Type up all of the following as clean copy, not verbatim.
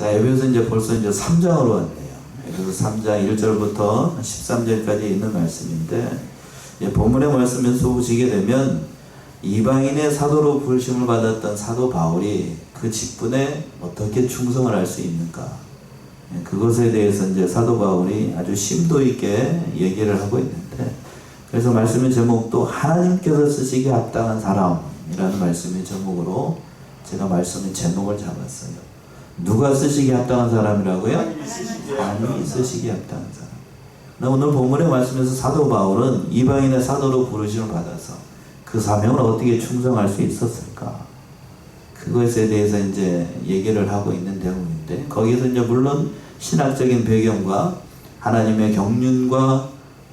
자, 에베소 이제 벌써 이제 3장으로 왔네요. 에베소 3장 1절부터 13절까지 있는 말씀인데, 본문의 말씀에서 보시게 되면 이방인의 사도로 부르심을 받았던 사도 바울이 그 직분에 어떻게 충성을 할 수 있는가, 그것에 대해서 이제 사도 바울이 아주 심도 있게 얘기를 하고 있는데, 그래서 말씀의 제목도 하나님께서 쓰시기에 합당한 사람이라는 말씀의 제목으로 제가 말씀의 제목을 잡았어요. 누가 쓰시기에 합당한 사람이라고요? 하나님이 쓰시기에 합당한 사람. 오늘 본문의 말씀에서 사도 바울은 이방인의 사도로 부르심을 받아서 그 사명을 어떻게 충성할 수 있었을까? 그것에 대해서 이제 얘기를 하고 있는 내용인데, 거기서 이제 물론 신학적인 배경과 하나님의 경륜과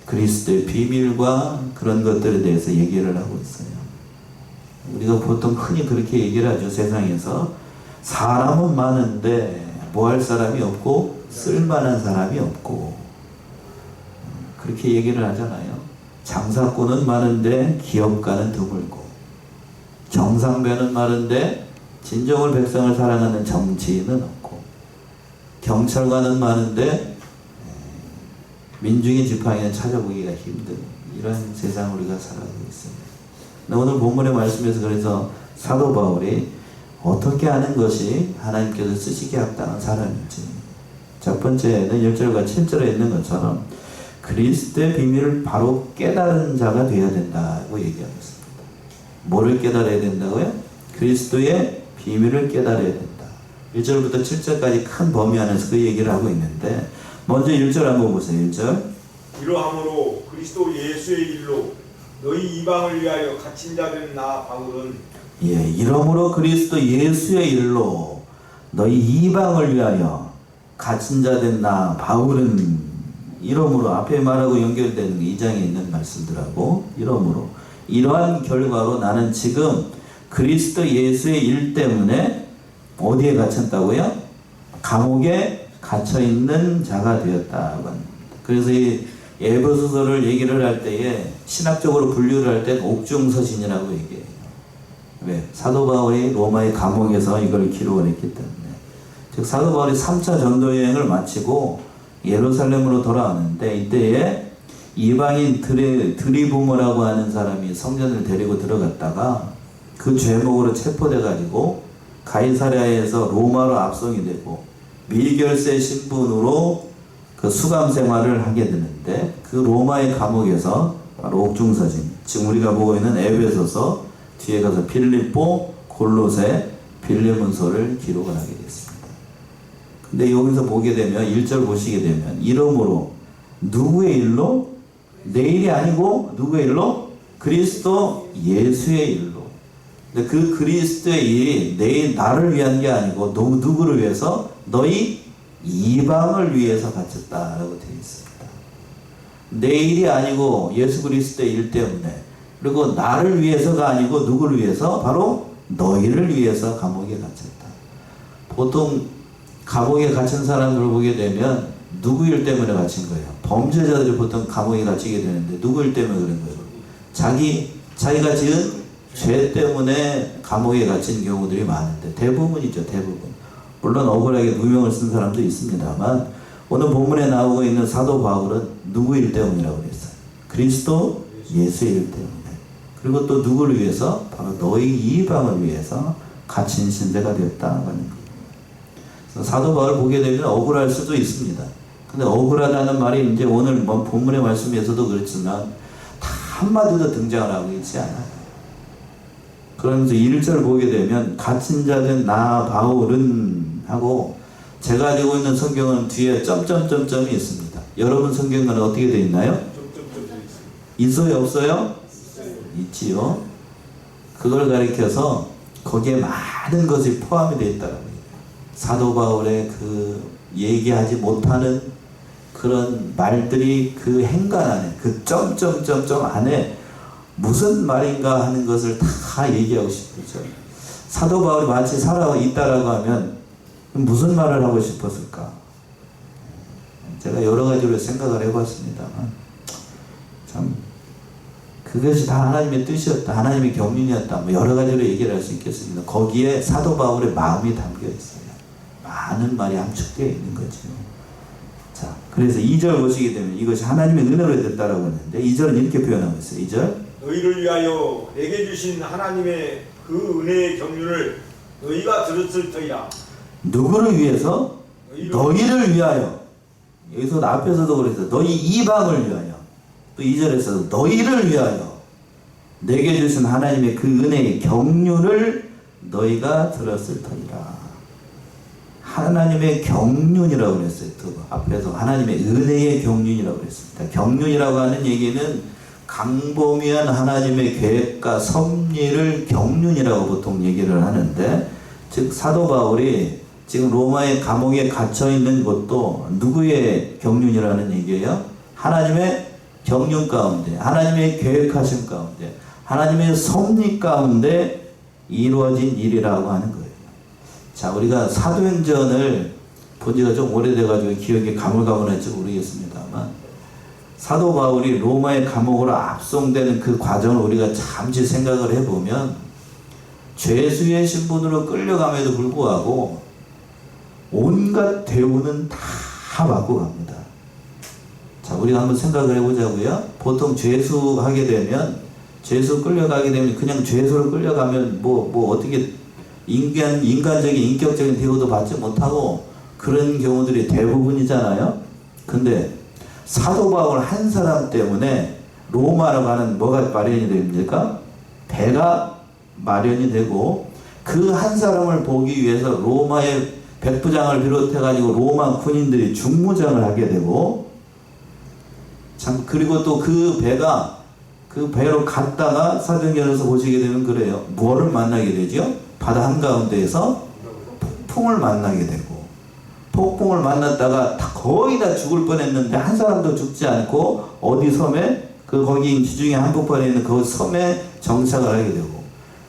그리스도의 비밀과 그런 것들에 대해서 얘기를 하고 있어요. 우리가 보통 흔히 그렇게 얘기를 하죠. 세상에서 사람은 많은데 뭐 할 사람이 없고 쓸만한 사람이 없고, 그렇게 얘기를 하잖아요. 장사꾼은 많은데 기업가는 드물고, 정상배는 많은데 진정을 백성을 사랑하는 정치인은 없고, 경찰관은 많은데 민중의 지팡이는 찾아보기가 힘든 이런 세상을 우리가 살아가고 있습니다. 오늘 본문의 말씀에서 그래서 사도 바울이 어떻게 하는 것이 하나님께서 쓰시기에 합당한 사람인지, 첫 번째는 1절과 7절에 있는 것처럼 그리스도의 비밀을 바로 깨달은 자가 되어야 된다고 얘기하고 있습니다. 뭐를 깨달아야 된다고요? 그리스도의 비밀을 깨달아야 된다. 1절부터 7절까지 큰 범위 안에서 그 얘기를 하고 있는데, 먼저 1절 한번 보세요. 1절. 이러함으로 그리스도 예수의 일로 너희 이방을 위하여 갇힌 자된 나 바울은, 이러므로 그리스도 예수의 일로 너희 이방을 위하여 갇힌 자된 나 바울은, 이러므로 앞에 말하고 연결되는 게 2장에 있는 말씀들하고, 이러므로 이러한 결과로 나는 지금 그리스도 예수의 일 때문에 어디에 갇혔다고요? 감옥에 갇혀 있는 자가 되었다고 합니다. 그래서 이 에베소서를 얘기를 할 때에 신학적으로 분류를 할 때 옥중서신이라고 얘기해요. 왜? 사도 바울이 로마의 감옥에서 이걸 기록을 했기 때문에. 즉 사도 바울이 3차 전도 여행을 마치고 예루살렘으로 돌아왔는데, 이때에 이방인 드리부모라고 하는 사람이 성전을 데리고 들어갔다가 그 죄목으로 체포돼 가지고 가이사랴에서 로마로 압송이 되고 미결세 신분으로 그 수감 생활을 하게 되는데, 그 로마의 감옥에서 바로 옥중서신, 지금 우리가 보고 있는 에베소서, 뒤에 가서 빌립보, 골로새, 빌레몬서를 기록을 하게 됐습니다. 근데 여기서 보게 되면 1절 보시게 되면 이러므로 누구의 일로? 내 일이 아니고 누구의 일로? 그리스도 예수의 일로. 근데 그 그리스도의 일이 나를 위한 게 아니고 누구를 위해서? 너희 이방을 위해서 바쳤다라고 되어 있습니다. 내 일이 아니고 예수 그리스도의 일 때문에, 그리고 나를 위해서가 아니고 누구를 위해서? 바로 너희를 위해서 감옥에 갇혔다. 보통 감옥에 갇힌 사람들을 보게 되면 누구 일 때문에 갇힌 거예요? 범죄자들이 보통 감옥에 갇히게 되는데 누구 일 때문에 그런 거예요? 자기가 지은 죄 때문에 감옥에 갇힌 경우들이 많은데, 대부분이죠. 대부분. 물론 억울하게 누명을 쓴 사람도 있습니다만, 오늘 본문에 나오고 있는 사도 바울은 누구 일 때문이라고 그랬어요? 그리스도 예수의 일 때문에. 그리고 또 누구를 위해서? 바로 너희 이방을 위해서 갇힌 신세가 되었다는 겁니다. 사도 바울을 보게 되면 억울할 수도 있습니다. 근데 억울하다는 말이 이제 오늘 본문의 말씀에서도 그렇지만 다 한마디도 등장을 하고 있지 않아요. 그러면서 1절 보게 되면 갇힌 자된 나 바울은 하고, 제가 가지고 있는 성경은 뒤에 점점점점이 있습니다. 여러분 성경은 어떻게 되어 있나요? 있어요? 없어요? 있지요. 그걸 가리켜서 거기에 많은 것이 포함이 되어 있다고 해요. 사도 바울의 그 얘기하지 못하는 그런 말들이 그 행간 안에, 그 점점점점 안에 무슨 말인가 하는 것을 다 얘기하고 싶죠. 사도 바울이 마치 살아 있다라고 하면 무슨 말을 하고 싶었을까? 제가 여러 가지로 생각을 해봤습니다만, 참 그것이 다 하나님의 뜻이었다, 하나님의 경륜이었다, 뭐 여러 가지로 얘기를 할 수 있겠습니다. 거기에 사도 바울의 마음이 담겨 있어요. 하는 말이 함축되어 있는 거죠. 자, 그래서 2절 보시게 되면 이것이 하나님의 은혜로 됐다라고 했는데 2절은 이렇게 표현하고 있어요. 2절 너희를 위하여 내게 주신 하나님의 그 은혜의 경륜을 너희가 들었을 터이라. 누구를 위해서? 너희를 위하여. 여기서 앞에서도 그랬어요. 너희 이방을 위하여. 또 2절에서 너희를 위하여 내게 주신 하나님의 그 은혜의 경륜을 너희가 들었을 터이라. 하나님의 경륜이라고 그랬어요. 또 앞에서 하나님의 은혜의 경륜이라고 그랬습니다. 경륜이라고 하는 얘기는 강범위한 하나님의 계획과 섭리를 경륜이라고 보통 얘기를 하는데, 즉 사도 바울이 지금 로마의 감옥에 갇혀 있는 것도 누구의 경륜이라는 얘기예요? 하나님의 경륜 가운데, 하나님의 계획하심 가운데, 하나님의 섭리 가운데 이루어진 일이라고 하는 거예요. 자, 우리가 사도행전을 본 지가 좀 오래돼가지고 기억이 가물가물할지 모르겠습니다만, 사도 바울이 로마의 감옥으로 압송되는 그 과정을 우리가 잠시 생각을 해보면, 죄수의 신분으로 끌려감에도 불구하고 온갖 대우는 다 받고 갑니다. 자, 우리가 한번 생각을 해보자고요. 보통 죄수 하게 되면, 죄수 끌려가게 되면 그냥 죄수로 끌려가면 어떻게 인간적인 인격적인 대우도 받지 못하고 그런 경우들이 대부분이잖아요. 근데 사도 바울 한 사람 때문에 로마로 가는 뭐가 마련이 됩니까? 배가 마련이 되고, 그 한 사람을 보기 위해서 로마의 백부장을 비롯해가지고 로마 군인들이 중무장을 하게 되고, 참, 그리고 또 그 배로 갔다가 사도행전에서 보시게 되면 그래요. 뭐를 만나게 되죠? 바다 한가운데에서 폭풍을 만나게 되고, 폭풍을 만났다가 거의 다 죽을 뻔했는데 한 사람도 죽지 않고 어디 섬에, 거기 지중해 한복판에 있는 그 섬에 정착을 하게 되고,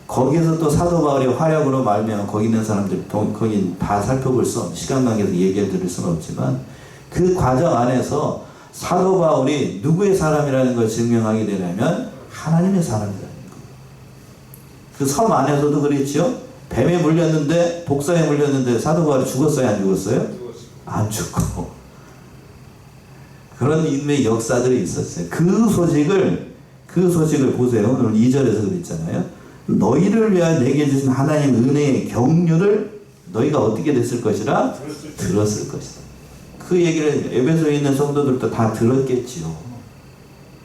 거기에서 또 사도 바울의 활약으로 말미암아 거기 있는 사람들 거기 다 살펴볼 수 없는, 시간 관계에서 얘기해 드릴 수는 없지만 그 과정 안에서 사도 바울이 누구의 사람이라는 걸 증명하게 되려면 하나님의 사람이라는 거예요. 그 섬 안에서도 그랬죠. 뱀에 물렸는데, 복사에 물렸는데 사도 바울이 죽었어요, 안 죽었어요? 안 죽고. 그런 인류의 역사들이 있었어요. 그 소식을 보세요. 오늘 2절에서 그랬잖아요. 너희를 위하여 내게 주신 하나님 은혜의 경륜을 너희가 어떻게 됐을 것이라? 들었을 것이다. 그 얘기를 에베소에 있는 성도들도 다 들었겠지요.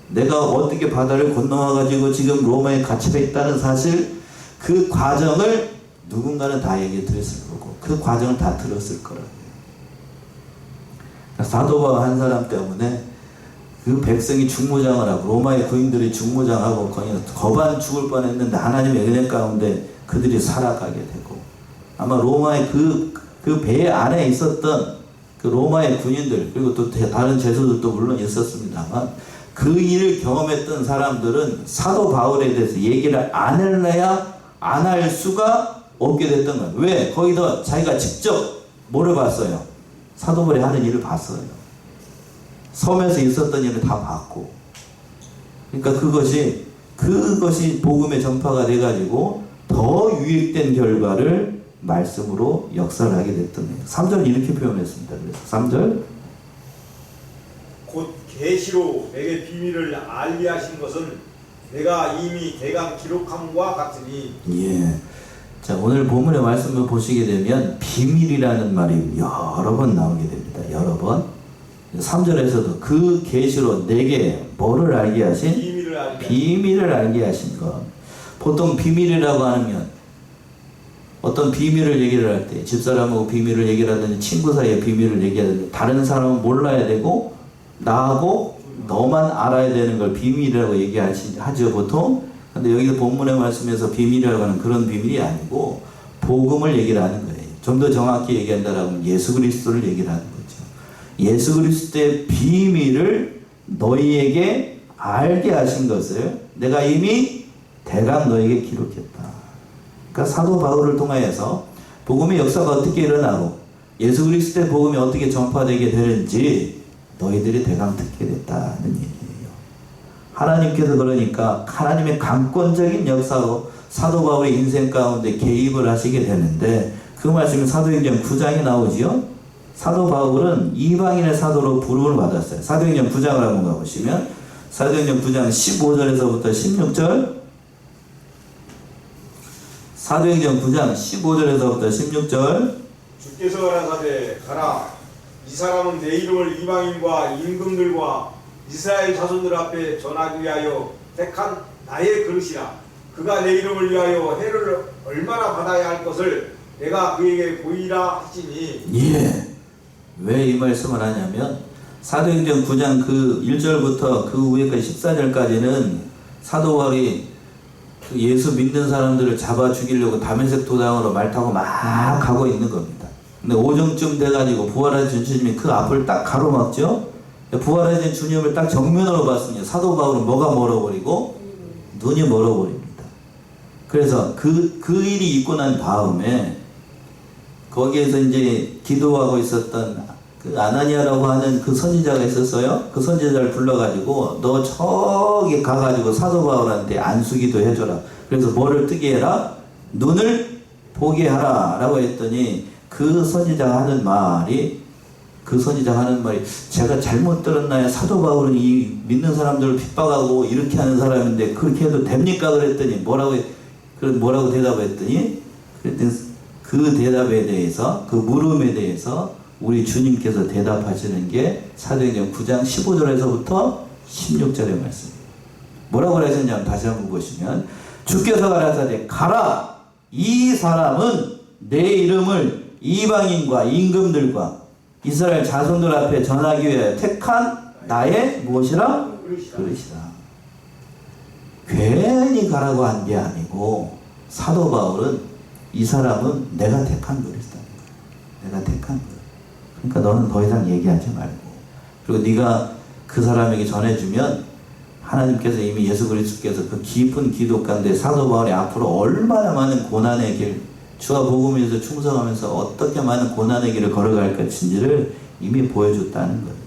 내가 어떻게 바다를 건너와가지고 지금 로마에 갇혀 있다는 사실, 그 과정을 누군가는 다 얘기 들었을 거고, 그 과정을 다 들었을 거라고요. 사도 바울 한 사람 때문에 그 백성이 중무장을 하고, 로마의 군인들이 중무장하고 거의 거반 죽을 뻔했는데 하나님의 은혜 가운데 그들이 살아가게 되고, 아마 로마의 그 배 안에 있었던 그 로마의 군인들, 그리고 또 다른 죄수들도 물론 있었습니다만, 그 일을 경험했던 사람들은 사도 바울에 대해서 얘기를 안 할래야 안 할 수가 없게 됐던 거예요. 왜? 거기서 자기가 직접 뭐를 봤어요? 사도 바울이 하는 일을 봤어요. 섬에서 있었던 일을 다 봤고. 그러니까 그것이 복음의 전파가 돼가지고 더 유익된 결과를 말씀으로 역사를 하게 됐던 거예요. 3절 이렇게 표현했습니다. 그래서 3절, 곧 계시로 내게 비밀을 알게 하신 것은 내가 이미 대강 기록함과 같으니. 예. 자, 오늘 본문의 말씀을 보시게 되면 비밀이라는 말이 여러 번 나오게 됩니다. 여러 번. 3절에서도 그 계시로 내게 뭐를 알게 하신? 비밀을 알게 하신 것. 보통 비밀이라고 하면 어떤 비밀을 얘기를 할 때, 집사람하고 비밀을 얘기를 하든지 친구 사이에 비밀을 얘기하든지, 다른 사람은 몰라야 되고 나하고 너만 알아야 되는 걸 비밀이라고 얘기하죠 보통. 근데 여기 본문의 말씀에서 비밀이라고 하는 그런 비밀이 아니고 복음을 얘기를 하는 거예요. 좀 더 정확히 얘기한다면 예수 그리스도를 얘기를 하는 거죠. 예수 그리스도의 비밀을 너희에게 알게 하신 것을 내가 이미 대강 너희에게 기록했다. 그러니까 사도 바울을 통하여서 복음의 역사가 어떻게 일어나고 예수 그리스도의 복음이 어떻게 전파되게 되는지 너희들이 대강 듣게 됐다는 얘기예요. 하나님께서 그러니까 하나님의 강권적인 역사로 사도 바울의 인생 가운데 개입을 하시게 되는데, 그 말씀이 사도행전 9장에 나오지요. 사도 바울은 이방인의 사도로 부름을 받았어요. 사도행전 9장을 한번 가보시면 사도행전 9장 15절에서부터 16절, 사도행전 9장 15절에서부터 16절. 주께서 가라사대 가라 이 사람은 내 이름을 이방인과 임금들과 이스라엘 자손들 앞에 전하기 위하여 택한 나의 그릇이라. 그가 내 이름을 위하여 해를 얼마나 받아야 할 것을 내가 그에게 보이라 하시니. 예. 왜 이 말씀을 하냐면 사도행전 9장 그 1절부터 그 위에까지 14절까지는 사도 바울이 그 예수 믿는 사람들을 잡아 죽이려고 다메섹 도당으로 말 타고 막 가고 있는 겁니다. 근데 오정쯤 돼가지고 부활하신 주님이 그 앞을 딱 가로막죠. 부활하신 주님을 딱 정면으로 봤으니 사도 바울은 뭐가 멀어버리고 눈이 멀어버립니다. 그래서 그 일이 있고 난 다음에 거기에서 이제 기도하고 있었던 그 아나니아라고 하는 그 선지자가 있었어요. 그 선지자를 불러가지고 너 저기 가가지고 사도 바울한테 안수기도 해줘라. 그래서 뭐를 뜨게 해라? 눈을 보게 하라 라고 했더니 그 선지자가 하는 말이 제가 잘못 들었나요? 사도 바울은 이 믿는 사람들을 핍박하고 이렇게 하는 사람인데 그렇게 해도 됩니까? 그랬더니 뭐라고 대답했더니 그 대답에 대해서, 그 물음에 대해서 우리 주님께서 대답하시는 게 사도행전 9장 15절에서부터 16절의 말씀입니다. 뭐라고 하셨냐면 다시 한번 보시면 주께서 가라사대 가라 이 사람은 내 이름을 이방인과 임금들과 이스라엘 자손들 앞에 전하기 위하여 택한 나의 무엇이라? 그릇이라. 괜히 가라고 한 게 아니고 사도 바울은 이 사람은 내가 택한 그릇이다. 내가 택한 그릇. 그러니까 너는 더 이상 얘기하지 말고, 그리고 네가 그 사람에게 전해주면 하나님께서 이미 예수 그리스도께서 그 깊은 기도 가운데 사도 바울이 앞으로 얼마나 많은 고난의 길, 주와 복음에서 충성하면서 어떻게 많은 고난의 길을 걸어갈 것인지를 이미 보여줬다는 거예요.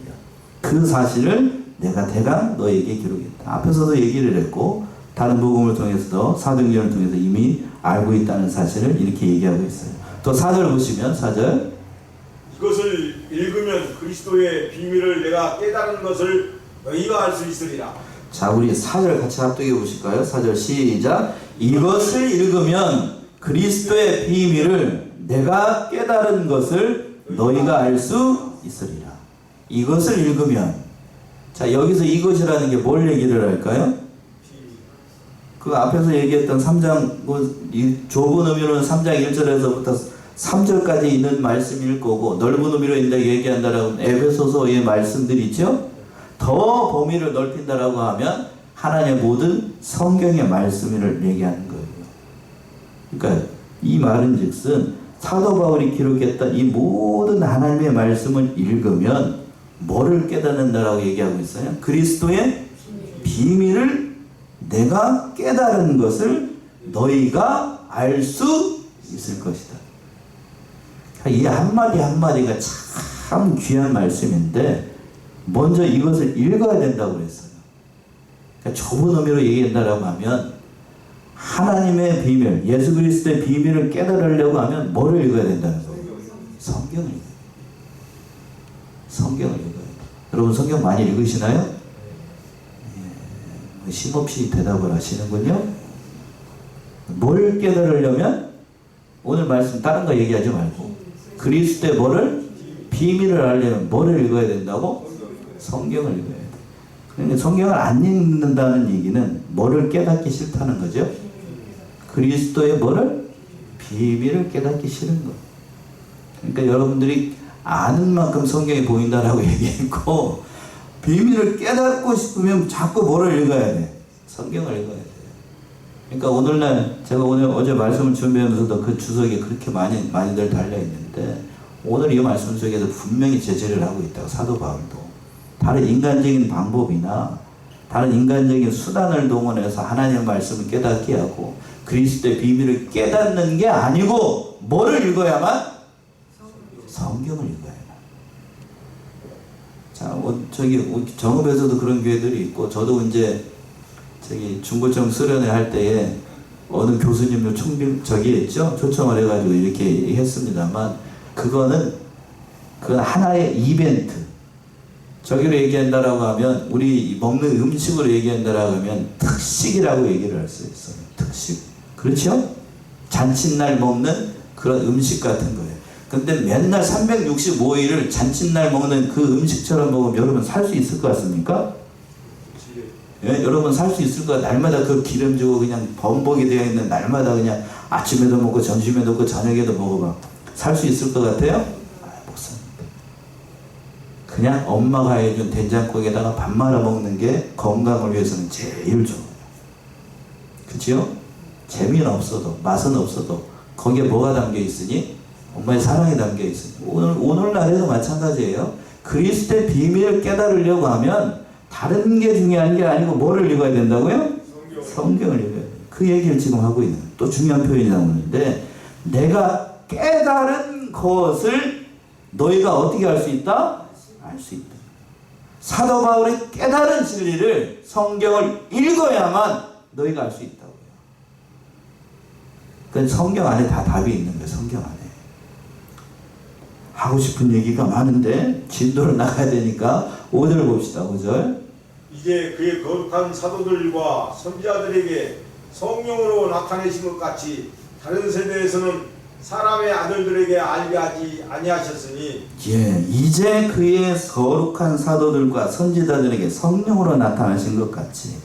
그 사실을 내가 대강 너에게 기록했다. 앞에서도 얘기를 했고 다른 복음을 통해서도 사도행전을 통해서 이미 알고 있다는 사실을 이렇게 얘기하고 있어요. 또 4절 보시면 4절 이것을 읽으면 그리스도의 비밀을 내가 깨달은 것을 너희가 알 수 있으리라. 자, 우리 4절 같이 합독해 보실까요? 4절 시작. 이것을 읽으면 그리스도의 비밀을 내가 깨달은 것을 너희가 알 수 있으리라. 이것을 읽으면, 자, 여기서 이것이라는 게 뭘 얘기를 할까요? 그 앞에서 얘기했던 3장, 이 좁은 의미로는 3장 1절에서부터 3절까지 있는 말씀일 거고, 넓은 의미로 얘기한다라고 에베소서의 말씀들이 있죠? 더 범위를 넓힌다라고 하면 하나님의 모든 성경의 말씀을 얘기하는 거예요. 그러니까 이 말은 즉슨 사도 바울이 기록했던 이 모든 하나님의 말씀을 읽으면 뭐를 깨닫는다라고 얘기하고 있어요? 그리스도의 비밀을 내가 깨달은 것을 너희가 알 수 있을 것이다. 이 한마디 한마디가 참 귀한 말씀인데 먼저 이것을 읽어야 된다고 그랬어요. 그러니까 좁은 의미로 얘기한다라고 하면 하나님의 비밀, 예수 그리스도의 비밀을 깨달으려고 하면 뭐를 읽어야 된다는 거예요? 성경을 읽어야 돼요. 성경을 읽어야 돼요. 여러분 성경 많이 읽으시나요? 예, 쉼없이 대답을 하시는군요. 뭘 깨달으려면 오늘 말씀 다른 거 얘기하지 말고 그리스도의 뭐를? 비밀을 알려면 뭐를 읽어야 된다고? 성경을 읽어야 돼. 그러니까 성경을 안 읽는다는 얘기는 뭐를 깨닫기 싫다는 거죠? 그리스도의 뭐를? 비밀을 깨닫기 싫은 거. 그러니까 여러분들이 아는 만큼 성경이 보인다라고 얘기했고 비밀을 깨닫고 싶으면 자꾸 뭐를 읽어야 돼? 성경을 읽어야 돼. 그러니까 오늘날 제가 어제 말씀을 준비하면서도 그 주석에 그렇게 많이들 달려있는데 오늘 이 말씀 속에서 분명히 제재를 하고 있다고 사도 바울도 다른 인간적인 방법이나 다른 인간적인 수단을 동원해서 하나님의 말씀을 깨닫게 하고 그리스도의 비밀을 깨닫는 게 아니고 뭐를 읽어야만? 성경을 읽어야만. 자, 저기 정읍에서도 그런 교회들이 있고 저도 이제 저기 중고청 수련회 할 때에 어느 교수님도 저기 했죠. 초청을 해가지고 이렇게 했습니다만 그건 하나의 이벤트. 저기로 얘기한다라고 하면 우리 먹는 음식으로 얘기한다라고 하면 특식이라고 얘기를 할 수 있어요. 특식. 그렇죠? 잔칫날 먹는 그런 음식 같은 거예요. 근데 맨날 365일을 잔칫날 먹는 그 음식처럼 먹으면 여러분 살 수 있을 것 같습니까? 예? 여러분 살 수 있을 것 같아요. 날마다 그 기름지고 그냥 범벅이 되어 있는 날마다 그냥 아침에도 먹고 점심에도 먹고 저녁에도 먹어봐. 살 수 있을 것 같아요? 못 삽니다. 그냥 엄마가 해준 된장국에다가 밥 말아 먹는 게 건강을 위해서는 제일 좋아요. 그치요? 재미는 없어도 맛은 없어도 거기에 뭐가 담겨 있으니? 엄마의 사랑이 담겨 있으니. 오늘날에도 마찬가지예요. 그리스도의 비밀을 깨달으려고 하면 다른 게 중요한 게 아니고 뭐를 읽어야 된다고요? 성경을 읽어야 돼요. 그 얘기를 지금 하고 있는 또 중요한 표현이 나오는데 내가 깨달은 것을 너희가 어떻게 할 수 있다? 알 수 있다. 사도 바울이 깨달은 진리를 성경을 읽어야만 너희가 알 수 있다고요. 그 성경 안에 다 답이 있는 거예요. 성경 안에. 하고 싶은 얘기가 많은데 진도를 나가야 되니까 5절 봅시다. 5절. 이제 그의 거룩한 사도들과 선지자들에게 성령으로 나타내신 것 같이 다른 세대에서는 사람의 아들들에게 알게 하지 아니하셨으니 예, 이제 그의 거룩한 사도들과 선지자들에게 성령으로 나타나신 것 같이.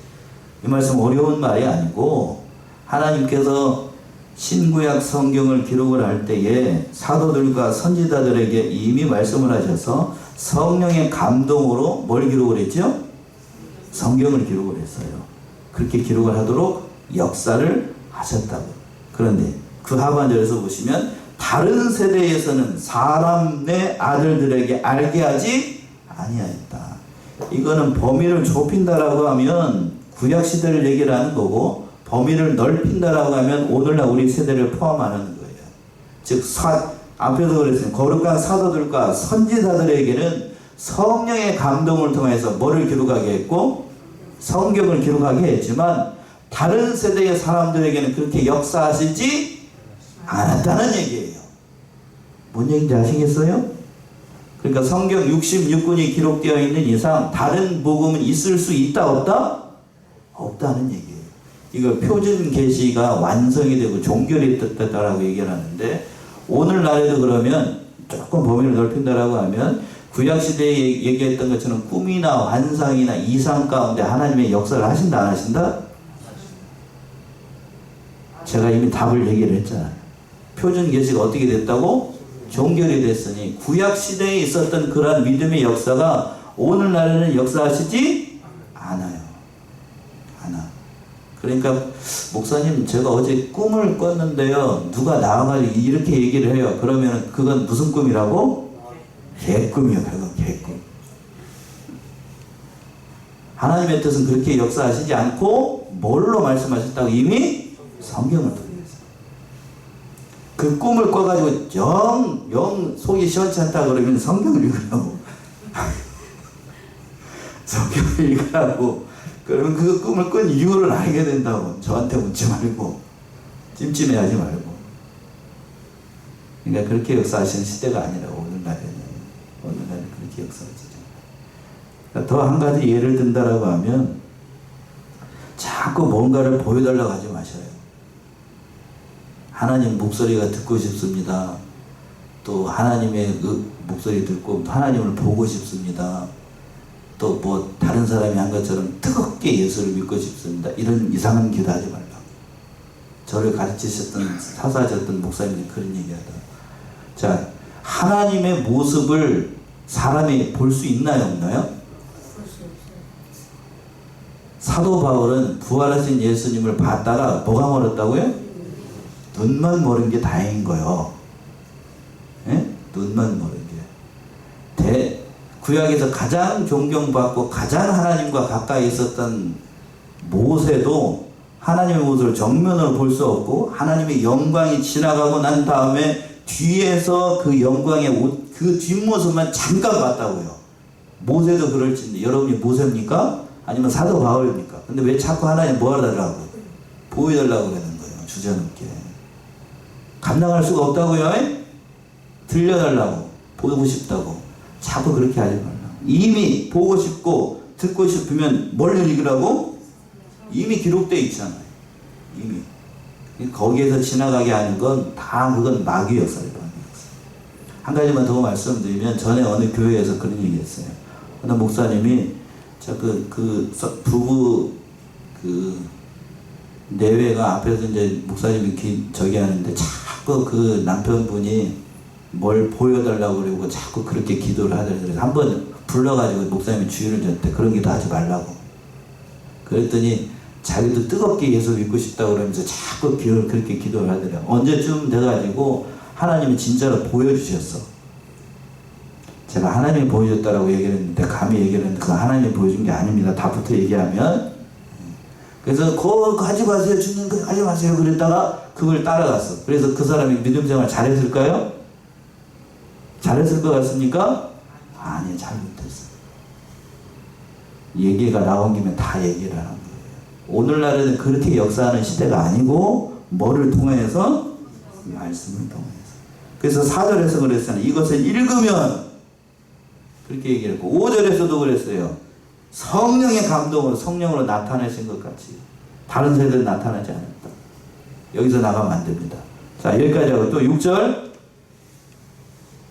이 말씀 어려운 말이 아니고 하나님께서 신구약 성경을 기록을 할 때에 사도들과 선지자들에게 이미 말씀을 하셔서 성령의 감동으로 뭘 기록을 했죠? 성경을 기록을 했어요. 그렇게 기록을 하도록 역사를 하셨다고. 그런데 그 하반절에서 보시면 다른 세대에서는 사람의 아들들에게 알게 하지 아니하였다. 이거는 범위를 좁힌다라고 하면 구약시대를 얘기를 하는 거고 범위를 넓힌다라고 하면 오늘날 우리 세대를 포함하는 거예요. 즉 앞에서 그랬어요. 거룩한 사도들과 선지자들에게는 성령의 감동을 통해서 뭐를 기록하게 했고 성경을 기록하게 했지만 다른 세대의 사람들에게는 그렇게 역사하시지 않았다는 얘기예요. 뭔 얘기인지 아시겠어요? 그러니까 성경 66권이 기록되어 있는 이상 다른 복음은 있을 수 있다 없다? 없다는 얘기예요. 이거 표준 계시가 완성이 되고 종결이 됐다라고 얘기를 하는데 오늘날에도 그러면 조금 범위를 넓힌다라고 하면 구약시대에 얘기했던 것처럼 꿈이나 환상이나 이상 가운데 하나님의 역사를 하신다 안 하신다? 제가 이미 답을 얘기를 했잖아요. 표준 계시가 어떻게 됐다고? 종결이 됐으니 구약시대에 있었던 그러한 믿음의 역사가 오늘날에는 역사하시지 않아요. 그러니까 목사님 제가 어제 꿈을 꿨는데요. 누가 나와가지고 이렇게 얘기를 해요. 그러면 그건 무슨 꿈이라고? 개꿈이요. 그건 개꿈. 하나님의 뜻은 그렇게 역사하시지 않고 뭘로 말씀하셨다고? 이미 성경을 통해서. 그 꿈을 꿔가지고 영 속이 시원치 않다 그러면 성경을 읽으라고. 성경을 읽으라고. 그러면 그 꿈을 꾼 이유를 알게 된다고. 저한테 묻지 말고 찜찜해하지 말고. 그러니까 그렇게 역사하시는 시대가 아니라고. 오늘날에는 그렇게 역사하시죠. 그러니까 더 한 가지 예를 든다라고 하면 자꾸 뭔가를 보여달라고 하지 마셔요. 하나님 목소리가 듣고 싶습니다. 또 하나님의 목소리 듣고 하나님을 보고 싶습니다. 또 뭐 다른 사람이 한 것처럼 뜨겁게 예수를 믿고 싶습니다. 이런 이상한 기도하지 말라고. 저를 가르치셨던 사사하셨던 목사님들이 그런 얘기하다. 자, 하나님의 모습을 사람이 볼 수 있나요 없나요? 볼 수 없어요. 사도 바울은 부활하신 예수님을 봤다가 뭐가 멀었다고요? 눈만 멀은 게 다행인 거예요. 예? 눈만 멀은 게. 구약에서 가장 존경받고 가장 하나님과 가까이 있었던 모세도 하나님의 모습을 정면으로 볼 수 없고 하나님의 영광이 지나가고 난 다음에 뒤에서 그 영광의 그 뒷모습만 잠깐 봤다고요. 모세도 그럴진데 여러분이 모세입니까? 아니면 사도 바울입니까? 근데 왜 자꾸 하나님 뭐 하려고? 보여달라고 그러는 거예요. 주저넘게. 감당할 수가 없다고요. 들려달라고, 보고 싶다고. 자꾸 그렇게 하지 말라. 이미 보고 싶고 듣고 싶으면 뭘 읽으라고? 이미 기록되어 있잖아요. 이미. 거기에서 지나가게 하는 건 다 그건 마귀였어요. 한 가지만 더 말씀드리면, 전에 어느 교회에서 그런 얘기 했어요. 어느 목사님이 부부 내외가 앞에서 이제 목사님이 저기 하는데 자꾸 그 남편분이 뭘 보여달라고 그러고 자꾸 그렇게 기도를 하더래요. 그래서 한번 불러가지고 목사님이 주의를 줬대. 그런 기도 하지 말라고. 그랬더니 자기도 뜨겁게 예수 믿고 싶다고 그러면서 자꾸 그렇게 기도를 하더래요. 언제쯤 돼가지고 하나님이 진짜로 보여주셨어. 제가 하나님이 보여줬다라고 얘기를 했는데, 감히 얘기를 했는데, 그거 하나님이 보여준 게 아닙니다. 다부터 얘기하면. 그래서 그거 하지 마세요. 죽는 거 하지 마세요. 그랬다가 그걸 따라갔어. 그래서 그 사람이 믿음 생활 잘했을까요? 잘했을 것 같습니까? 아니, 잘못했어. 얘기가 나온 김에 다 얘기를 하는 거예요. 오늘날에는 그렇게 역사하는 시대가 아니고, 뭐를 통해서? 말씀을 통해서. 그래서 4절에서 그랬잖아요. 이것을 읽으면, 그렇게 얘기했고, 5절에서도 그랬어요. 성령의 감동으로, 성령으로 나타내신 것 같이 다른 세대는 나타나지 않았다. 여기서 나가면 안 됩니다. 자, 여기까지 하고 또 6절.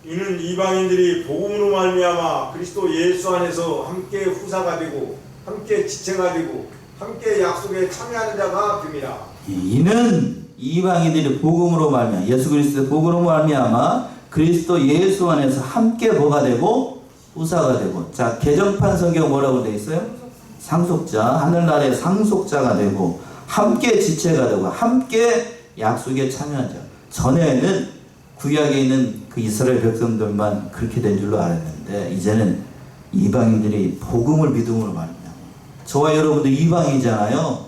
이는 이방인들이 복음으로 말미암아 그리스도 예수 안에서 함께 후사가 되고 함께 지체가 되고 함께 약속에 참여하는 자가 됩니다. 이는 이방인들이 복음으로 말미암아, 예수 그리스도의 복음으로 말미암아 그리스도 예수 안에서 함께 뭐가 되고 후사가 되고. 자, 개정판 성경 뭐라고 되어 있어요? 상속자, 하늘나라의 상속자가 되고 함께 지체가 되고 함께 약속에 참여한 자. 전에는 구약에 있는 그 이스라엘 백성들만 그렇게 된 줄로 알았는데, 이제는 이방인들이 복음을 믿음으로 말미암아. 저와 여러분도 이방이잖아요.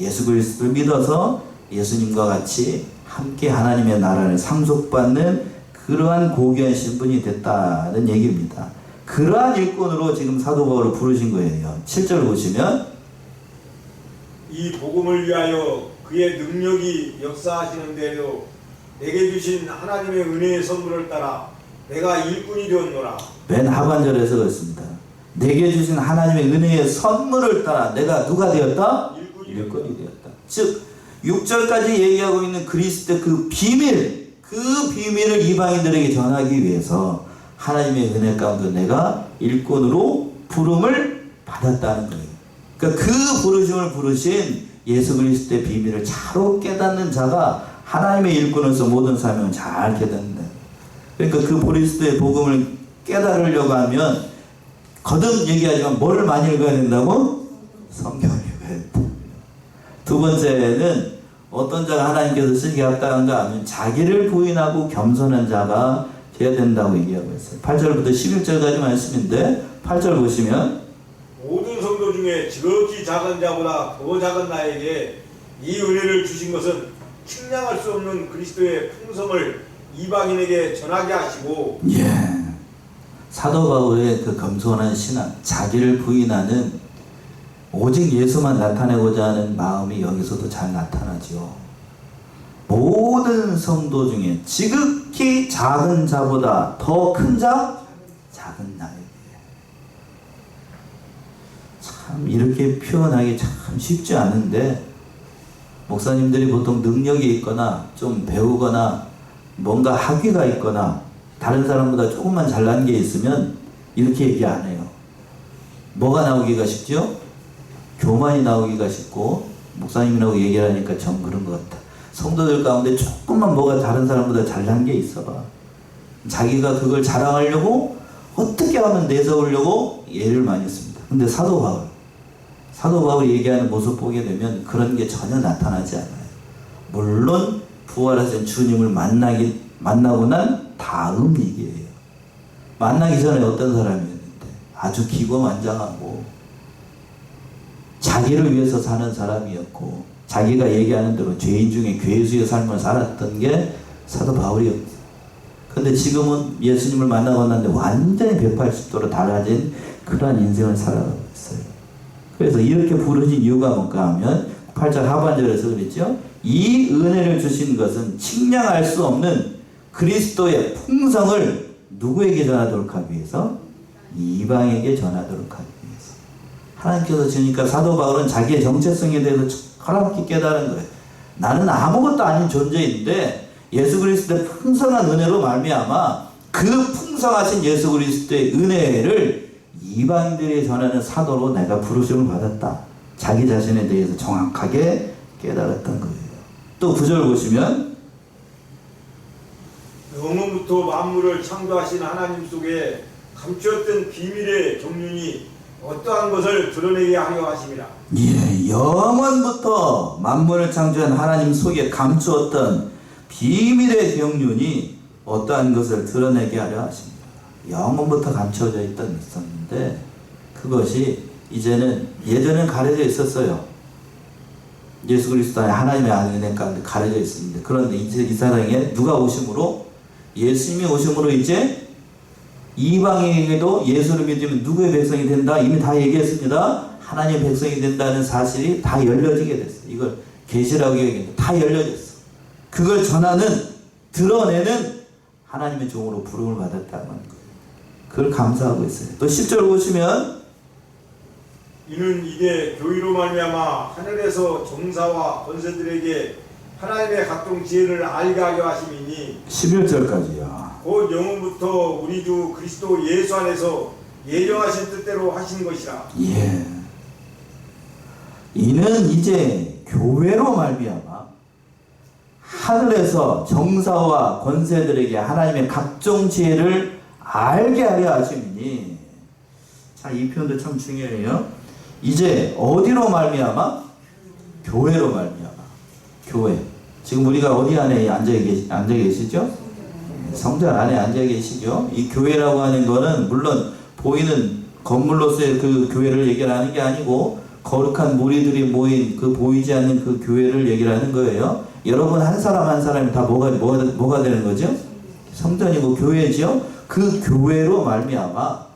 예수 그리스도를 믿어서 예수님과 같이 함께 하나님의 나라를 상속받는 그러한 고귀한 신분이 됐다는 얘기입니다. 그러한 일꾼으로 지금 사도 바울을 부르신 거예요. 7절 보시면, 이 복음을 위하여 그의 능력이 역사하시는 대로 내게 주신 하나님의 은혜의 선물을 따라 내가 일꾼이 되었노라. 맨 하반절에서 그렇습니다. 내게 주신 하나님의 은혜의 선물을 따라 내가 누가 되었다? 일꾼이 되었다. 즉 6절까지 얘기하고 있는 그리스도의 그 비밀을 이방인들에게 전하기 위해서 하나님의 은혜 가운데 내가 일꾼으로 부름을 받았다는 거예요. 그러니까 그 부르심을 부르신 예수 그리스도의 비밀을 잘 깨닫는 자가 하나님의 일꾼으로서 모든 사명을 잘 깨닫는다. 그러니까 그 그리스도의 복음을 깨달으려고 하면 거듭 얘기하지만 뭐를 많이 읽어야 된다고? 성경을 읽어야 된다. 두 번째는 어떤 자가 하나님께서 쓰기에 합당한가 하면 자기를 부인하고 겸손한 자가 되어야 된다고 얘기하고 있어요. 8절부터 11절까지 말씀인데 8절 보시면, 모든 성도 중에 지극히 작은 자보다 더 작은 나에게 이 은혜를 주신 것은 측량할 수 없는 그리스도의 풍성을 이방인에게 전하게 하시고. 사도 바울의 그 겸손한 신앙, 자기를 부인하는 오직 예수만 나타내고자 하는 마음이 여기서도 잘 나타나죠. 모든 성도 중에 지극히 작은 자보다 더 큰 자, 작은 나에게. 참 이렇게 표현하기 참 쉽지 않은데, 목사님들이 보통 능력이 있거나 좀 배우거나 뭔가 학위가 있거나 다른 사람보다 조금만 잘난 게 있으면 이렇게 얘기 안 해요. 뭐가 나오기가 쉽죠? 교만이 나오기가 쉽고, 목사님이라고 얘기를 하니까 전 그런 것 같다. 성도들 가운데 조금만 뭐가 다른 사람보다 잘난 게 있어봐. 자기가 그걸 자랑하려고 어떻게 하면 내세우려고 예를 많이 씁니다. 근데 사도 바울이 얘기하는 모습 보게 되면 그런 게 전혀 나타나지 않아요. 물론 부활하신 주님을 만나고 난 다음 얘기예요. 만나기 전에 어떤 사람이었는데 아주 기고만장하고 자기를 위해서 사는 사람이었고, 자기가 얘기하는 대로 죄인 중에 괴수의 삶을 살았던 게 사도 바울이었어요. 근데 지금은 예수님을 만나고 났는데 완전히 180도로 달라진 그러한 인생을 살아가고 있어요. 그래서 이렇게 부르신 이유가 뭔가 하면 8절 하반절에서 그랬죠. 이 은혜를 주신 것은 측량할 수 없는 그리스도의 풍성을 누구에게 전하도록 하기 위해서? 이방에게 전하도록 하기 위해서. 하나님께서 주니까 사도 바울은 자기의 정체성에 대해서 정확히 깨달은 거예요. 나는 아무것도 아닌 존재인데 예수 그리스도의 풍성한 은혜로 말미암아 그 풍성하신 예수 그리스도의 은혜를 이방인들이 전하는 사도로 내가 부르심을 받았다. 자기 자신에 대해서 정확하게 깨달았던 거예요. 또 9절 보시면 영원부터 만물을 창조하신 하나님 속에 감추었던 비밀의 경륜이 어떠한 것을 드러내게 하려 하심이라. 예, 영원부터 만물을 창조한 하나님 속에 감추었던 비밀의 경륜이 어떠한 것을 드러내게 하려 하십니다. 영원부터 감춰져 있었는데 그것이 이제는 예전엔 가려져 있었어요. 예수 그리스도 안에 하나님의 은혜 가운데 가려져 있습니다. 그런데 이제 이 세상에 누가 오심으로? 예수님이 오심으로 이제 이방인에게도 예수를 믿으면 누구의 백성이 된다? 이미 다 얘기했습니다. 하나님의 백성이 된다는 사실이 다 열려지게 됐어요. 이걸 계시라고 얘기했는데 다 열려졌어. 그걸 전하는, 드러내는 하나님의 종으로 부름을 받았다는 거예요. 그걸 감사하고 있어요. 또 10절 보시면 이는 이게 교회로 말미암아 하늘에서 정사와 권세들에게 하나님의 각종 지혜를 알게 하려 하심이니 11절까지요. 곧 영원부터 우리 주 그리스도 예수 안에서 예정하신 뜻대로 하신 것이라. 예. 이는 이제 교회로 말미암아 하늘에서 정사와 권세들에게 하나님의 각종 지혜를 알게 하려 하심이니. 자, 이 표현도 참 중요해요. 이제 어디로 말미암아? 교회로 말미암아. 교회. 지금 우리가 어디 안에 앉아 계시죠? 성전 안에 앉아 계시죠? 이 교회라고 하는 거는 물론 보이는 건물로서의 그 교회를 얘기하는 게 아니고 거룩한 무리들이 모인 그 보이지 않는 그 교회를 얘기를 하는 거예요. 여러분 한 사람 한 사람이 다 뭐가 되는 거죠? 성전이고 교회죠. 그 교회로 말미암아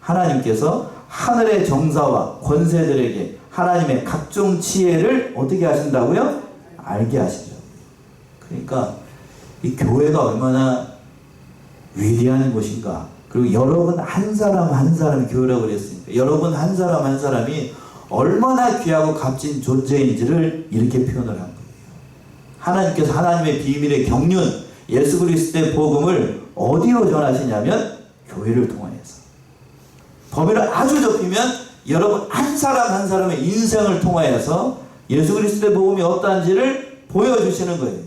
하나님께서 하늘의 정사와 권세들에게 하나님의 각종 지혜를 어떻게 하신다고요? 알게 하시죠. 그러니까 이 교회가 얼마나 위대한 곳인가. 그리고 여러분 한 사람 한 사람이 교회라고 그랬으니까 여러분 한 사람 한 사람이 얼마나 귀하고 값진 존재인지를 이렇게 표현을 한 거예요. 하나님께서 하나님의 비밀의 경륜 예수 그리스도의 복음을 어디로 전하시냐면 교회를 통하여서. 범위를 아주 좁히면 여러분 한 사람 한 사람의 인생을 통하여서 예수 그리스도의 복음이 어떠한지를 보여주시는 거예요.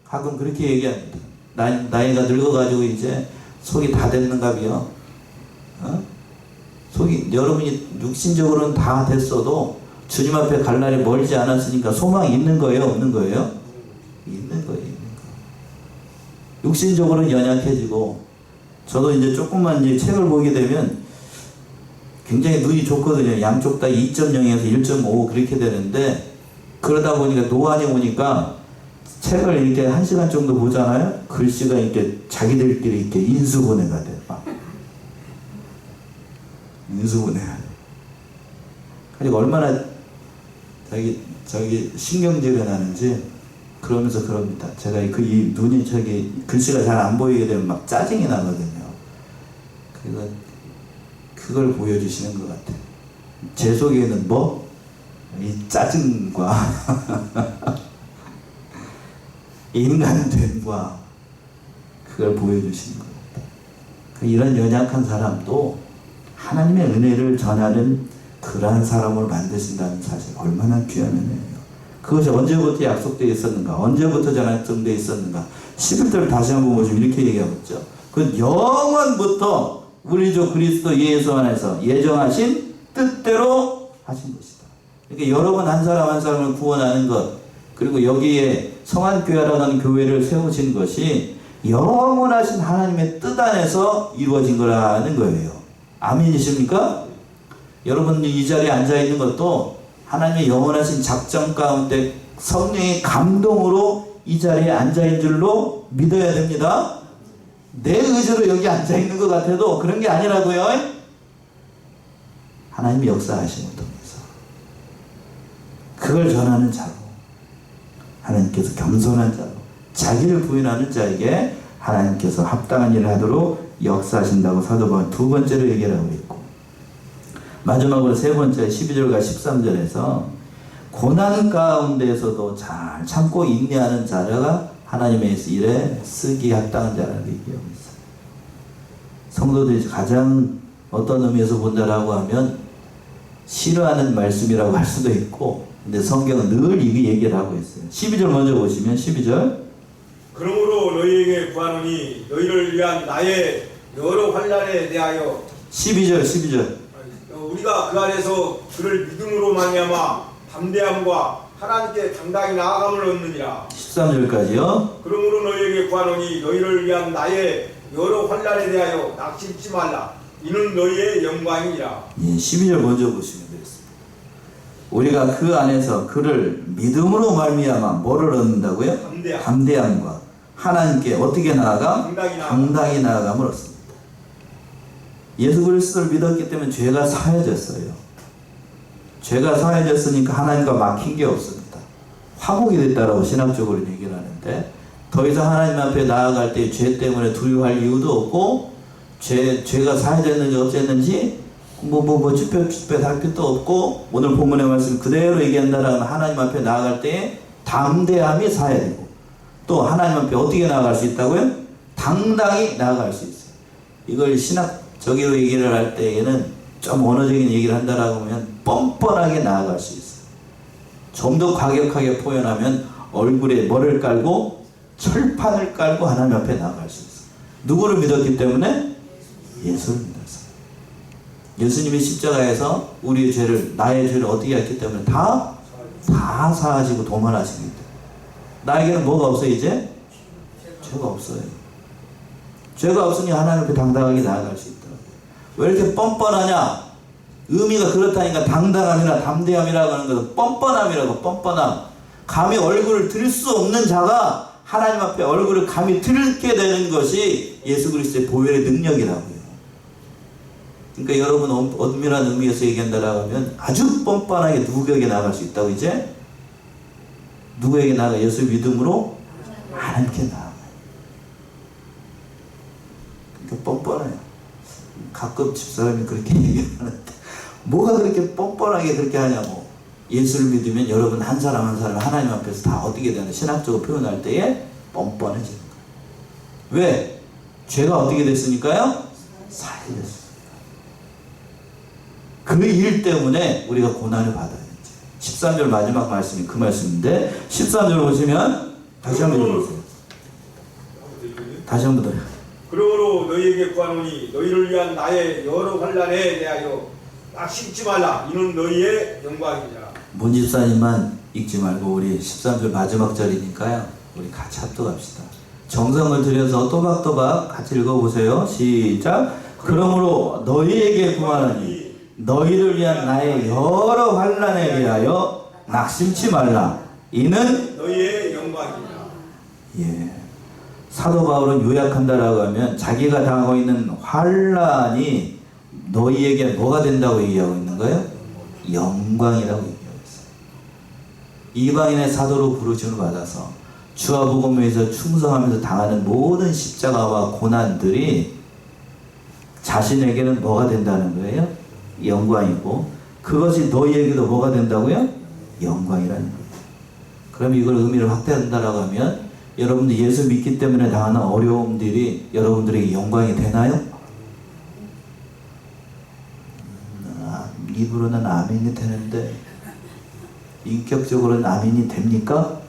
가끔 그렇게 얘기합니다. 나이가 늙어가지고 이제 속이 다 됐는가비요. 속이 여러분이 육신적으로는 다 됐어도 주님 앞에 갈 날이 멀지 않았으니까 소망이 있는 거예요, 없는 거예요? 있는 거예요, 있는 거. 육신적으로는 연약해지고 저도 이제 조금만 이제 책을 보게 되면 굉장히 눈이 좋거든요. 양쪽 다 2.0에서 1.5 그렇게 되는데 그러다 보니까 노안이 오니까 책을 이렇게 1시간 정도 보잖아요. 글씨가 이렇게 자기들끼리 이렇게 인수분해가 돼. 막. 인수분해가 돼. 그러니까 얼마나 저기 신경질이 나는지 그러면서 그럽니다. 제가 이 눈이 글씨가 잘 안 보이게 되면 막 짜증이 나거든요. 그걸 보여주시는 것 같아요. 제 속에는 뭐? 이 짜증과 인간됨과 그걸 보여주시는 것 같아요. 이런 연약한 사람도 하나님의 은혜를 전하는 그러한 사람을 만드신다는 사실 얼마나 귀한 은혜예요. 그것이 언제부터 약속되어 있었는가? 언제부터 전약되어 있었는가? 11절 다시 한번 보시면 이렇게 얘기하고 있죠. 그 영원부터 우리 주 그리스도 예수 안에서 예정하신 뜻대로 하신 것이다. 그러니까 여러분 한 사람 한 사람을 구원하는 것, 그리고 여기에 성안교회라고 하는 교회를 세우신 것이 영원하신 하나님의 뜻 안에서 이루어진 거라는 거예요. 아멘이십니까? 여러분이 이 자리에 앉아있는 것도 하나님의 영원하신 작전 가운데 성령의 감동으로 이 자리에 앉아있는 줄로 믿어야 됩니다. 내 의지로 여기 앉아있는 것 같아도 그런 게 아니라고요. 하나님이 역사하심을 통해서 그걸 전하는 자로 하나님께서 겸손한 자로 자기를 부인하는 자에게 하나님께서 합당한 일을 하도록 역사하신다고 사도 바울은 두 번째로 얘기를 하고 있고, 마지막으로 세 번째 12절과 13절에서 고난 가운데에서도 잘 참고 인내하는 자가 하나님의 일에 쓰기 합당한 자라고 얘기하고 있어요. 성도들이 가장 어떤 의미에서 본다라고 하면 싫어하는 말씀이라고 할 수도 있고, 근데 성경은 늘 이게 얘기를 하고 있어요. 12절 먼저 보시면 12절. 그러므로 너희에게 구하노니 너희를 위한 나의 여러 환난에 대하여 12절. 우리가 그 안에서 그를 믿음으로 말미암아 담대함과 하나님께 당당히 나아감을 얻느니라. 13절까지요. 그러므로 너희에게 구하노니 너희를 위한 나의 여러 환난에 대하여 낙심치 말라. 이는 너희의 영광이니라. 예, 12절 먼저 보시면 되겠습니다. 우리가 그 안에서 그를 믿음으로 말미암아 뭐를 얻는다고요? 담대함과 하나님께 어떻게 나아가? 당당히 나아감을 얻습니다. 예수 그리스도를 믿었기 때문에 죄가 사해졌어요. 죄가 사해졌으니까 하나님과 막힌 게 없습니다. 화목이 됐다라고 신학적으로 얘기를 하는데, 더 이상 하나님 앞에 나아갈 때 죄 때문에 두려워할 이유도 없고, 죄가 사해졌는지 어쨌는지 쭈뼛할 필요도 없고, 오늘 본문의 말씀 그대로 얘기한다라면 하나님 앞에 나아갈 때 담대함이 사해되고, 또 하나님 앞에 어떻게 나아갈 수 있다고요? 당당히 나아갈 수 있어요. 이걸 신학적으로 얘기를 할 때에는 좀 언어적인 얘기를 한다라고 하면 뻔뻔하게 나아갈 수 있어요. 좀 더 과격하게 표현하면 얼굴에 뭐를 깔고 철판을 깔고 하나님 앞에 나아갈 수 있어요. 누구를 믿었기 때문에? 예수를 믿었어요. 예수님이 십자가에서 우리의 죄를, 나의 죄를 어떻게 했기 때문에 다 사하시고 도만하시기 때문에 나에게는 뭐가 없어요? 이제? 죄가 없어요. 죄가 없으니 하나님 앞에 당당하게 나아갈 수 있더라고요. 왜 이렇게 뻔뻔하냐? 의미가 그렇다니까. 당당함이나 담대함이라고 하는 것은 뻔뻔함이라고. 뻔뻔함. 감히 얼굴을 들 수 없는 자가 하나님 앞에 얼굴을 감히 들게 되는 것이 예수 그리스도의 보혈의 능력이라고요. 그러니까 여러분 엄밀한 의미에서 얘기한다라고 하면 아주 뻔뻔하게 누구에게 나아갈 수 있다고. 이제 누구에게 나아가? 예수 믿음으로 하나님께 나아가요. 그러니까 뻔뻔해요. 가끔 집사람이 그렇게 얘기하는데 뭐가 그렇게 뻔뻔하게 그렇게 하냐고. 예수를 믿으면 여러분 한 사람 한 사람 하나님 앞에서 다 어떻게 되나 신학적으로 표현할 때에 뻔뻔해지는 거예요. 왜? 죄가 어떻게 됐으니까요? 사해졌어요. 그 일 때문에 우리가 고난을 받아야 되죠. 13절 마지막 말씀이 그 말씀인데 13절 보시면 다시 한번 읽어보세요. 다시 한번 더요. 그러므로 너희에게 구하노니 너희를 위한 나의 여러 환난에 대하여 낙심치 말라. 이는 너희의 영광이니라. 문 집사님만 읽지 말고 우리 13절 마지막 절이니까요. 우리 같이 합독합시다. 정성을 들여서 또박또박 같이 읽어보세요. 시작. 그러므로 너희에게 구하노니 너희를 위한 나의 여러 환난에 대하여 낙심치 말라. 이는 너희의 영광이니라. 예. 사도 바울은 요약한다라고 하면 자기가 당하고 있는 환난이 너희에게 뭐가 된다고 얘기하고 있는 거예요? 영광이라고 얘기하고 있어요. 이방인의 사도로 부르심을 받아서 주와 복음에서 충성하면서 당하는 모든 십자가와 고난들이 자신에게는 뭐가 된다는 거예요? 영광이고, 그것이 너희에게도 뭐가 된다고요? 영광이라는 거예요. 그럼 이걸 의미를 확대한다라고 하면 여러분들 예수 믿기 때문에 당하는 어려움들이 여러분들에게 영광이 되나요? 입으로는 아멘이 되는데 인격적으로는 아멘이 됩니까?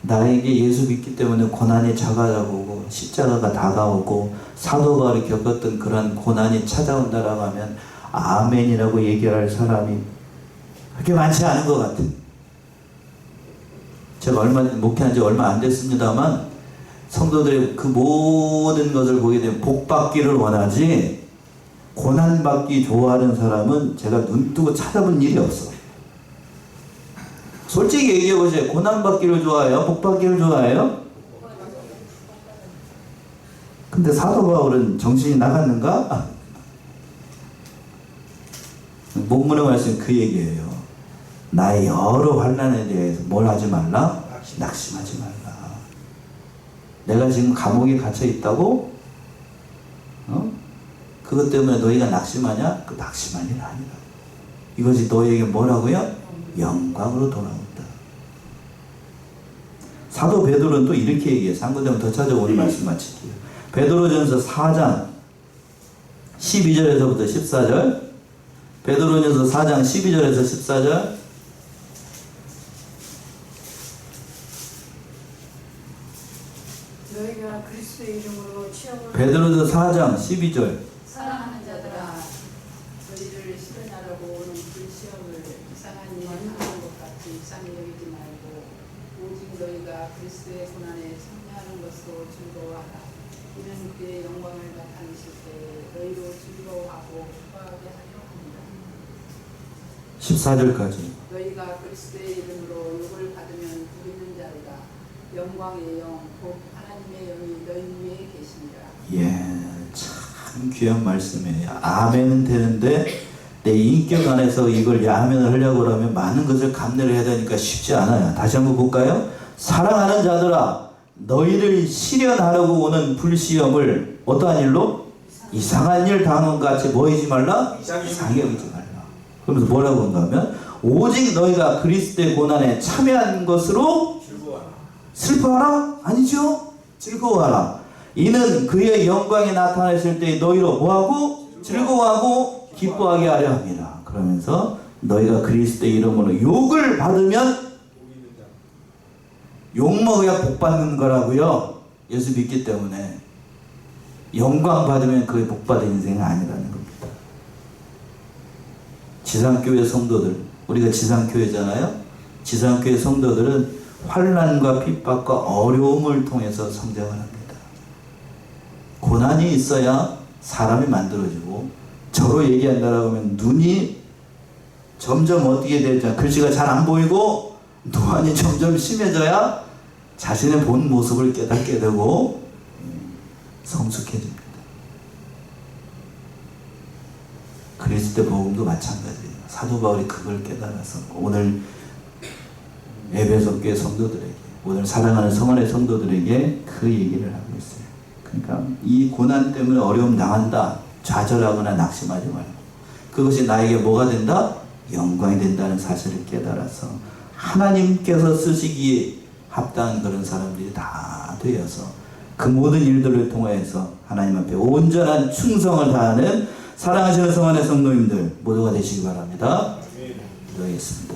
나에게 예수 믿기 때문에 고난이 다가오고 십자가가 다가오고 사도 바울이 겪었던 그런 고난이 찾아온다라고 하면 아멘이라고 얘기할 사람이 그렇게 많지 않은 것 같아요. 제가 목회한 지 얼마 안 됐습니다만 성도들의 그 모든 것을 보게 되면 복받기를 원하지 고난받기 좋아하는 사람은 제가 눈뜨고 찾아본 일이 없어. 솔직히 얘기해보세요. 고난받기를 좋아해요? 복받기를 좋아해요? 근데 사도 바울은 정신이 나갔는가? 본문의 말씀 그 얘기예요. 나의 여러 환난에 대해서 뭘 하지 말라? 낙심하지 말라. 내가 지금 감옥에 갇혀 있다고? 그것 때문에 너희가 낙심하냐? 그 낙심할 일 아니라. 이것이 너희에게 뭐라고요? 영광으로 돌아온다. 사도 베드로는 또 이렇게 얘기해요. 상고되면 더 찾아오는 말씀 마칠게요. 베드로전서 4장 12절에서부터 14절. 베드로전서 4장 12절에서 14절. 너희가 그리스도의 이름으로 시험을 베드로전서 4장 12절. 사랑하는 자들아, 너희를 실현하려고 오는 불시험을 이상한 일을 하는 것 같이 이상히 여기지 말고 오직 너희가 그리스도의 고난에 참여하는 것으로 즐거워하라. 이는 그의 영광을 나타내실 때 너희로 즐거워하고 기뻐하게 하려 합니다. 14절까지. 너희가 그리스도의 이름으로 욕을 받으면 복 있는 자로다. 영광의 영, 곧 하나님의 영이 너희 위에 계시니라. 예, 참 귀한 말씀이에요. 아멘은 되는데 내 인격 안에서 이걸 아멘을 하려고 하면 많은 것을 감내를 해야 되니까 쉽지 않아요. 다시 한번 볼까요? 사랑하는 자들아, 너희를 시련하려고 오는 불시험을 어떠한 일로? 이상한 일 당한 것 같이 뭐 하지 말라? 이상히 여기지 말라. 그러면서 뭐라고 한다면 오직 너희가 그리스도의 고난에 참여한 것으로 즐거워하라. 슬퍼하라? 아니죠. 즐거워하라. 이는 그의 영광이 나타나실 때 너희로 뭐하고? 즐거워하고 기뻐하게 하려 합니다. 그러면서 너희가 그리스도의 이름으로 욕을 받으면 욕먹어야 복 받는 거라고요. 예수 믿기 때문에. 영광 받으면 그게 복 받은 인생은 아니라는 겁니다. 지상교회 성도들, 우리가 지상교회잖아요. 지상교회 성도들은 환난과 핍박과 어려움을 통해서 성장을 합니다. 고난이 있어야 사람이 만들어지고, 저로 얘기한다라고 하면 눈이 점점 어떻게 되죠? 글씨가 잘 안 보이고 노안이 점점 심해져야 자신의 본 모습을 깨닫게 되고 성숙해집니다. 그리스도 복음도 마찬가지예요. 사도 바울이 그걸 깨달아서 오늘 에베소 교회 성도들에게, 오늘 사랑하는 성안의 성도들에게 그 얘기를 하고 있어요. 그러니까 이 고난 때문에 어려움 당한다, 좌절하거나 낙심하지 말고 그것이 나에게 뭐가 된다? 영광이 된다는 사실을 깨달아서 하나님께서 쓰시기에 합당한 그런 사람들이 다 되어서 그 모든 일들을 통해서 하나님 앞에 온전한 충성을 다하는 사랑하시는 성안의 성도님들 모두가 되시기 바랍니다. 기도하겠습니다.